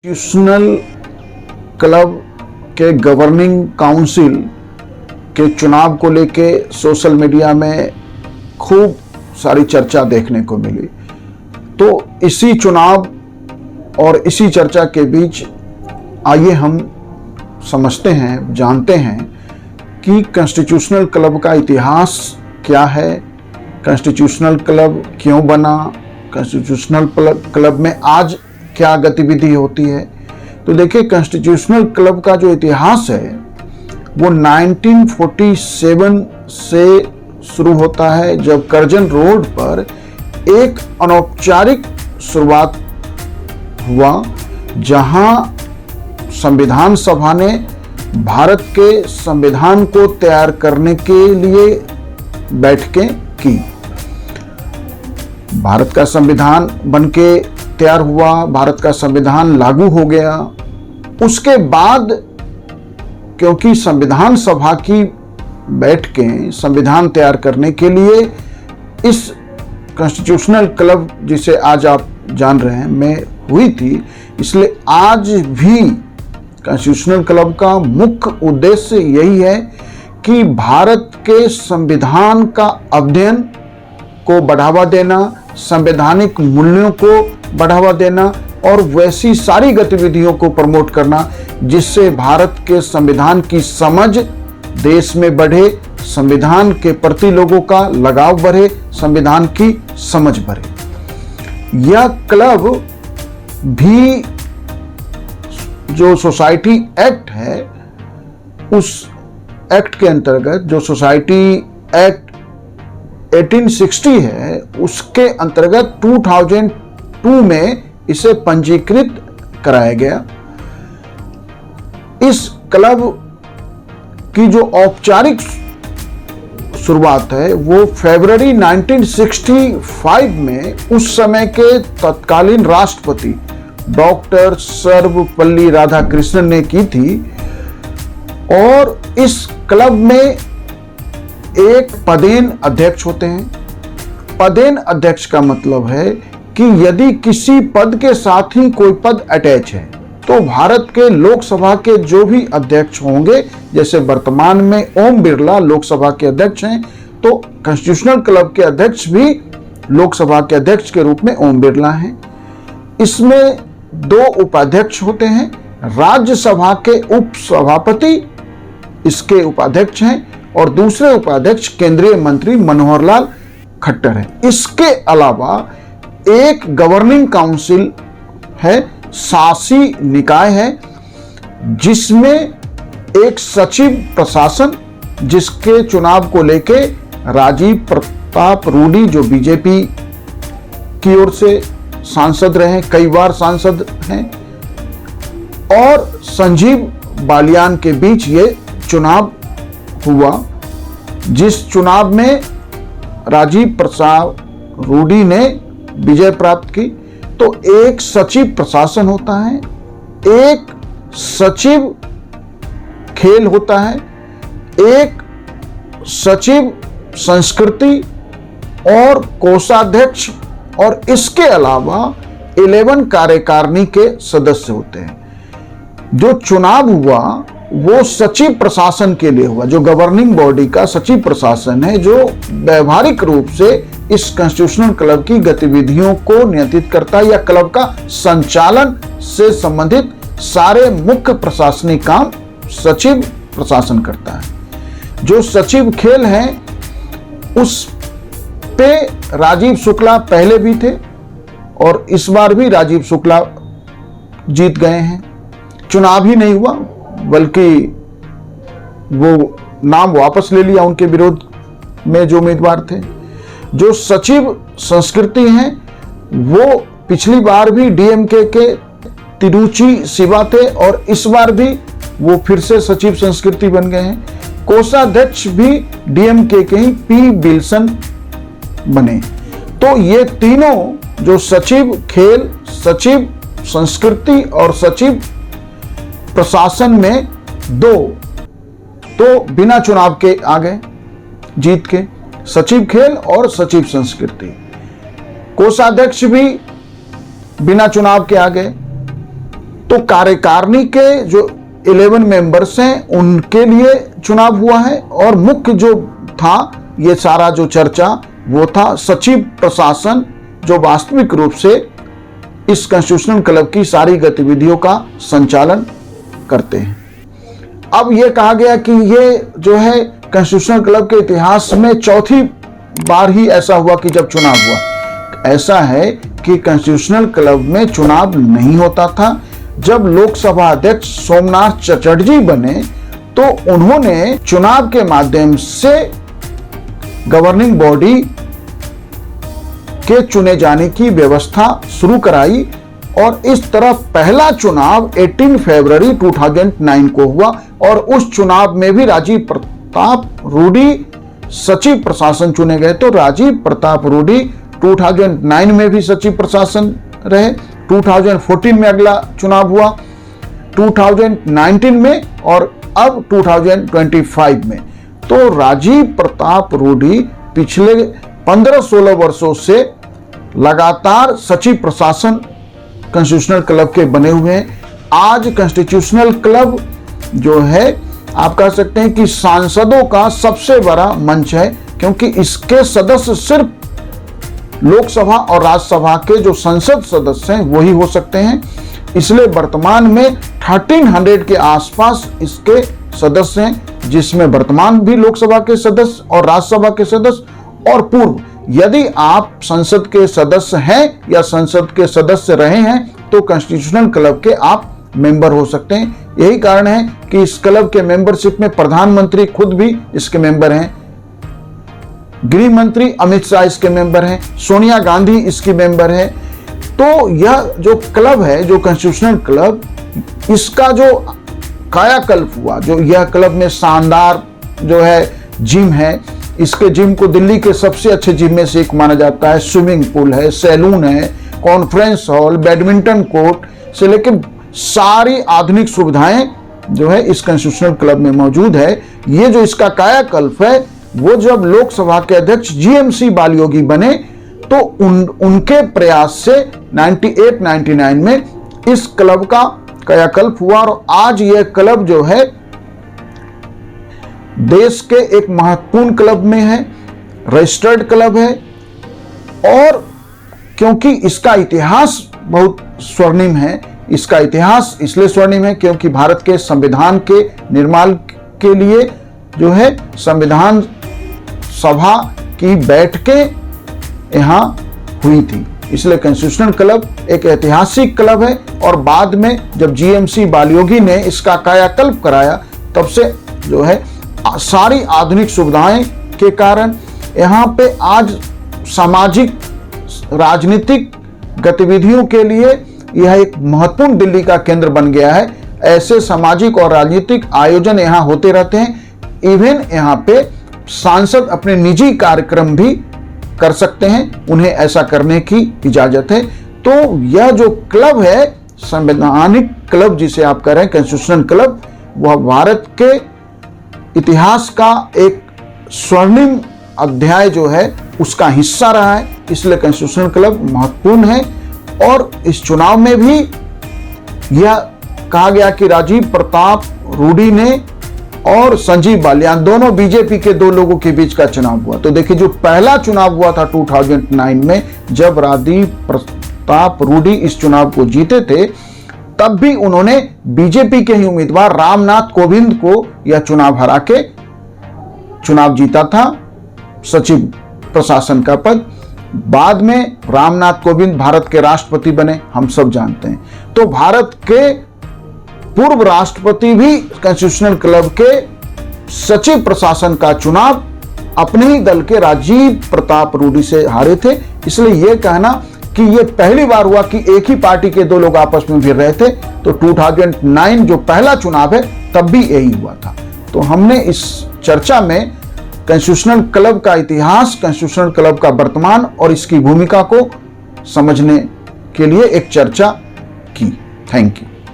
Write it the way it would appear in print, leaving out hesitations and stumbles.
Institutional club के governing council के चुनाव को लेके सोशल मीडिया में खूब सारी चर्चा देखने को मिली। तो इसी चुनाव और इसी चर्चा के बीच आइए हम समझते हैं, जानते हैं कि कॉन्स्टिट्यूशनल क्लब का इतिहास क्या है, कॉन्स्टिट्यूशनल क्लब क्यों बना, कॉन्स्टिट्यूशनल क्लब में आज क्या गतिविधि होती है। तो देखिए, कॉन्स्टिट्यूशनल क्लब का जो इतिहास है वो 1947 से शुरू होता है, जब करजन रोड पर एक अनौपचारिक शुरुआत हुआ, जहां संविधान सभा ने भारत के संविधान को तैयार करने के लिए बैठकें की। भारत का संविधान बनके तैयार हुआ, भारत का संविधान लागू हो गया। उसके बाद क्योंकि संविधान सभा की बैठकें संविधान तैयार करने के लिए इस कॉन्स्टिट्यूशनल क्लब, जिसे आज आप जान रहे हैं, में हुई थी, इसलिए आज भी कॉन्स्टिट्यूशनल क्लब का मुख्य उद्देश्य यही है कि भारत के संविधान का अध्ययन को बढ़ावा देना, संवैधानिक मूल्यों को बढ़ावा देना और वैसी सारी गतिविधियों को प्रमोट करना जिससे भारत के संविधान की समझ देश में बढ़े, संविधान के प्रति लोगों का लगाव बढ़े, संविधान की समझ बढ़े। यह क्लब भी जो सोसाइटी एक्ट है, उस एक्ट के अंतर्गत, जो सोसाइटी एक्ट 1860 है, उसके अंतर्गत 2002 में इसे पंजीकृत कराया गया। इस क्लब की जो औपचारिक शुरुआत है वो फरवरी 1965 में उस समय के तत्कालीन राष्ट्रपति डॉक्टर सर्वपल्ली राधाकृष्णन ने की थी। और इस क्लब में एक पदेन अध्यक्ष होते हैं। पदेन अध्यक्ष का मतलब है कि यदि किसी पद के साथ ही कोई पद अटैच है तो भारत के लोकसभा के जो भी अध्यक्ष होंगे, जैसे वर्तमान में ओम बिरला लोकसभा के अध्यक्ष हैं, तो कॉन्स्टिट्यूशनल क्लब के अध्यक्ष भी लोकसभा के अध्यक्ष के रूप में ओम बिरला हैं। इसमें दो उपाध्यक्ष होते हैं, राज्यसभा के उप सभापति इसके उपाध्यक्ष हैं और दूसरे उपाध्यक्ष केंद्रीय मंत्री मनोहर लाल खट्टर हैं। इसके अलावा एक गवर्निंग काउंसिल है, शासी निकाय है, जिसमें एक सचिव प्रशासन, जिसके चुनाव को लेके राजीव प्रताप रूडी जो बीजेपी की ओर से सांसद रहे, कई बार सांसद हैं, और संजीव बालियान के बीच ये चुनाव हुआ, जिस चुनाव में राजीव प्रताप रूडी ने विजय प्राप्त की। तो एक सचिव प्रशासन होता है, एक सचिव खेल होता है, एक सचिव संस्कृति और कोषाध्यक्ष, और इसके अलावा 11 कार्यकारिणी के सदस्य होते हैं। जो चुनाव हुआ वो सचिव प्रशासन के लिए हुआ, जो गवर्निंग बॉडी का सचिव प्रशासन है, जो व्यवहारिक रूप से इस कॉन्स्टिट्यूशनल क्लब की गतिविधियों को नियंत्रित करता है या क्लब का संचालन से संबंधित सारे मुख्य प्रशासनिक काम सचिव प्रशासन करता है। जो सचिव खेल है उस पे राजीव शुक्ला पहले भी थे और इस बार भी राजीव शुक्ला जीत गए हैं। चुनाव ही नहीं हुआ बल्कि वो नाम वापस ले लिया उनके विरोध में जो उम्मीदवार थे। जो सचिव संस्कृति हैं वो पिछली बार भी डीएमके के तिरुचि शिवा थे और इस बार भी वो फिर से सचिव संस्कृति बन गए हैं। कोषाध्यक्ष भी डीएमके के ही पी विल्सन बने। तो ये तीनों, जो सचिव खेल, सचिव संस्कृति और सचिव प्रशासन में, दो तो बिना चुनाव के आ गए जीत के, सचिव खेल और सचिव संस्कृति। कोषाध्यक्ष भी बिना चुनाव के आ गए। तो कार्यकारिणी के जो 11 मेंबर्स हैं उनके लिए चुनाव हुआ है, और मुख्य जो था ये सारा जो चर्चा वो था सचिव प्रशासन, जो वास्तविक रूप से इस कॉन्स्टिट्यूशनल क्लब की सारी गतिविधियों का संचालन करते हैं। अब ये कहा गया कि ये जो है कॉन्स्टिट्यूशनल क्लब के इतिहास में चौथी बार ही ऐसा हुआ कि जब चुनाव हुआ। ऐसा है कि कॉन्स्टिट्यूशनल क्लब में चुनाव नहीं होता था। जब लोकसभा अध्यक्ष सोमनाथ चटर्जी बने तो उन्होंने चुनाव के माध्यम से गवर्निंग बॉडी के चुने जाने की व्यवस्था शुरू कराई, और इस तरह पहला चुनाव 18 फरवरी 2009 को हुआ, और उस चुनाव में भी राजीव प्रताप रूडी सचिव प्रशासन चुने गए। तो राजीव प्रताप रूडी 2009 में भी सचिव प्रशासन रहे, 2014 में अगला चुनाव हुआ, 2019 में, और अब 2025 में। तो राजीव प्रताप रूडी पिछले 15-16 वर्षों से लगातार सचिव प्रशासन कॉन्स्टिट्यूशनल क्लब के बने हुए हैं। आज कॉन्स्टिट्यूशनल क्लब जो है आप कह सकते हैं कि सांसदों का सबसे बड़ा मंच है, क्योंकि इसके सदस्य सिर्फ लोकसभा और राज्यसभा के जो संसद सदस्य हैं वही हो सकते हैं। इसलिए वर्तमान में 1300 के आसपास इसके सदस्य हैं, जिसमें वर्तमान भी लोकसभा के सदस्य और राज्यसभा के सदस्य और पूर्व। यदि आप संसद के सदस्य हैं या संसद के सदस्य रहे हैं तो कॉन्स्टिट्यूशनल क्लब के आप मेंबर हो सकते हैं। यही कारण है कि इस क्लब के मेंबरशिप में प्रधानमंत्री खुद भी इसके मेंबर हैं, गृह मंत्री अमित शाह इसके मेंबर हैं, सोनिया गांधी इसकी मेंबर है। तो यह जो क्लब है, जो कॉन्स्टिट्यूशनल क्लब, इसका जो कायाकल्प हुआ, जो यह क्लब में शानदार जो है जिम है, इसके जिम को दिल्ली के सबसे अच्छे जिम में से एक माना जाता है। स्विमिंग पूल है, सैलून है, कॉन्फ्रेंस हॉल, बैडमिंटन कोर्ट से लेकर सारी आधुनिक सुविधाएं जो है इस कॉन्स्टिट्यूशनल क्लब में मौजूद है। ये जो इसका कायाकल्प है वो जब लोकसभा के अध्यक्ष जीएमसी बालयोगी बने तो उनके प्रयास से 98-99 में इस क्लब का कायाकल्प हुआ, और आज यह क्लब जो है देश के एक महत्वपूर्ण क्लब में है, रजिस्टर्ड क्लब है। और क्योंकि इसका इतिहास बहुत स्वर्णिम है, इसका इतिहास इसलिए स्वर्णिम है क्योंकि भारत के संविधान के निर्माण के लिए जो है संविधान सभा की बैठकें यहाँ हुई थी, इसलिए कॉन्स्टिट्यूशनल क्लब एक ऐतिहासिक क्लब है। और बाद में जब जीएमसी बालयोगी ने इसका कायाकल्प कराया तब से जो है सारी आधुनिक सुविधाएं के कारण यहाँ पे आज सामाजिक राजनीतिक गतिविधियों के लिए यह एक महत्वपूर्ण दिल्ली का केंद्र बन गया है। ऐसे सामाजिक और राजनीतिक आयोजन यहाँ होते रहते हैं। इवन यहाँ पे सांसद अपने निजी कार्यक्रम भी कर सकते हैं, उन्हें ऐसा करने की इजाजत है। तो यह जो क्लब है, संवैधानिक क्लब जिसे आप कह रहे हैं कॉन्स्टिट्यूशनल क्लब, वह भारत के इतिहास का एक स्वर्णिम अध्याय जो है उसका हिस्सा रहा है। इसलिए कॉन्स्टिट्यूशनल क्लब महत्वपूर्ण है। और इस चुनाव में भी यह कहा गया कि राजीव प्रताप रूडी ने और संजीव बालियान दोनों बीजेपी के दो लोगों के बीच का चुनाव हुआ। तो देखिए, जो पहला चुनाव हुआ था 2009 में, जब राजीव प्रताप रूडी इस चुनाव को जीते थे, तब भी उन्होंने बीजेपी के ही उम्मीदवार रामनाथ कोविंद को यह चुनाव हरा के चुनाव जीता था, सचिव प्रशासन का पद। बाद में रामनाथ कोविंद भारत के राष्ट्रपति बने, हम सब जानते हैं। तो भारत के पूर्व राष्ट्रपति भी कॉन्स्टिट्यूशनल क्लब के सचिव प्रशासन का चुनाव अपने ही दल के राजीव प्रताप रूडी से हारे थे। इसलिए यह कहना कि यह पहली बार हुआ कि एक ही पार्टी के दो लोग आपस में भिड़ रहे थे, तो 2009 जो पहला चुनाव है तब भी यही हुआ था। तो हमने इस चर्चा में कॉन्स्टिट्यूशनल क्लब का इतिहास, कॉन्स्टिट्यूशनल क्लब का वर्तमान और इसकी भूमिका को समझने के लिए एक चर्चा की। Thank you.